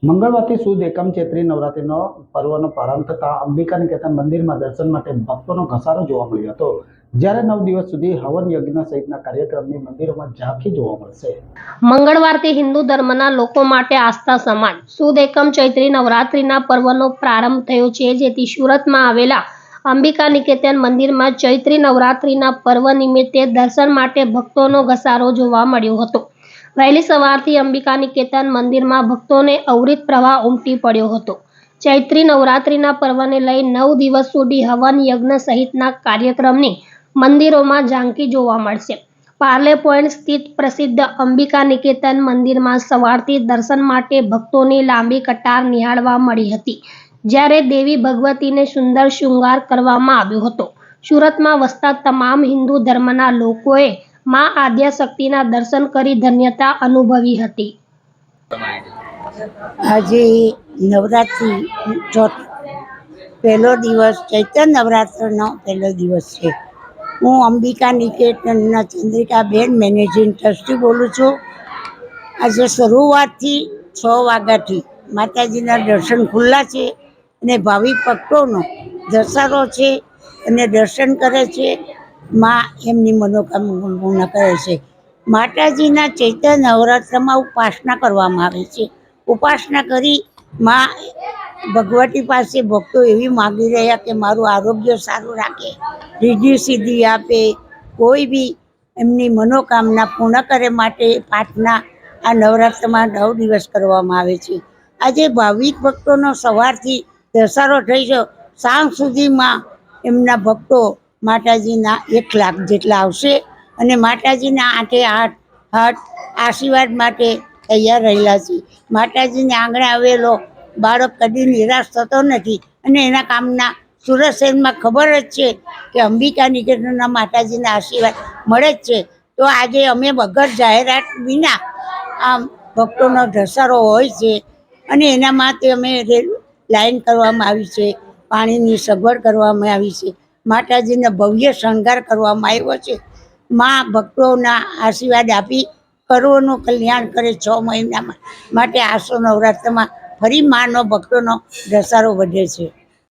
મંગળવારથી સુદ એકમ ચૈત્રી નવરાત્રિનો પર્વનો પ્રારંભ થતાં અંબિકા નિકેતન મંદિરમાં દર્શન માટે ભક્તોનો ઘસારો જોવા મળ્યો હતો। જ્યારે 9 દિવસ સુધી હવન યજ્ઞ સહિતના કાર્યક્રમની મંદિરોમાં ઝાંખી જોવા મળશે। મંગળવારથી હિન્દુ ધર્મના લોકો માટે આસ્થા સમાન સુદ એકમ ચૈત્રી નવરાત્રિના પર્વનો પ્રારંભ થયો છે, જેથી સુરતમાં આવેલા અંબિકા નિકેતન મંદિરમાં ચૈત્રી નવરાત્રિના પર્વ નિમિત્તે દર્શન માટે ભક્તોનો ઘસારો જોવા મળ્યો હતો। વહેલી સવારથી અંબિકા નિકેતન મંદિરમાં ભક્તોને અવિરત પ્રવાહ ઉમટી પડ્યો હતો। ચૈત્રી નવરાત્રિના પર્વને લઈ 9 દિવસ સુધી હવન યજ્ઞ સહિતના કાર્યક્રમની મંદિરોમાં ઝાંખી જોવા મળશે। પાર્લે પોઈન્ટ સ્થિત પ્રસિદ્ધ અંબિકા નિકેતન મંદિરમાં સવારથી દર્શન માટે ભક્તોની લાંબી કતાર નિહાળવા મળી હતી, જ્યારે દેવી ભગવતીને સુંદર શૃંગાર કરવામાં આવ્યો હતો। સુરતમાં વસતા તમામ હિન્દુ ધર્મના લોકોએ માં આદ્યશક્તિના દર્શન કરી ધન્યતા અનુભવી હતી। આજે નવરાત્રિ પહેલો દિવસ, ચૈત્ર નવરાત્રિનો પહેલો દિવસ છે। હું અંબિકા નિકેતનના ચંદ્રિકાબેન મેનેજિંગ ટ્રસ્ટી બોલું છું। આજે શરૂઆતથી 6 વાગ્યાથી માતાજીના દર્શન ખુલ્લા છે અને ભાવિક ભક્તોનો ધસારો છે અને દર્શન કરે છે। માં એમની મનોકામના પૂર્ણ કરે છે। માતાજીના ચૈત્ર નવરાત્રમાં ઉપાસના કરવામાં આવે છે। ઉપાસના કરી માં ભગવતી પાસે ભક્તો એવી માગી રહ્યા કે મારું આરોગ્ય સારું રાખે, રીધી સિદ્ધિ આપે, કોઈ બી એમની મનોકામના પૂર્ણ કરે માટે પ્રાર્થના આ નવરાત્રમાં 9 દિવસ કરવામાં આવે છે। આજે ભાવિક ભક્તોનો સવારથી ધસારો થઈ ગયો, સાંજ સુધીમાં એમના ભક્તો માતાજીના 1 લાખ જેટલા આવશે અને માતાજીના 8 આશીર્વાદ માટે તૈયાર રહેલા છે। માતાજીને આંગણે આવેલો બાળક કદી નિરાશ થતો નથી અને એના કામના સુરત શહેરમાં ખબર જ છે કે અંબિકા નિકેતનના માતાજીના આશીર્વાદ મળે જ છે। તો આજે અમે વગર જાહેરાત વિના આ ભક્તોનો ધસારો હોય છે અને એના માટે અમે લાઈન કરવામાં આવી છે, પાણીની સગવડ કરવામાં આવી છે, માતાજીને ભવ્ય શણગાર કરવામાં આવ્યો છે। માં ભક્તોના આશીર્વાદ આપી કરોડનું કલ્યાણ કરે 6 મહિનામાં માટે આસો નવરાત્રમાં ફરી માનો ભક્તોનો ધસારો વધે છે।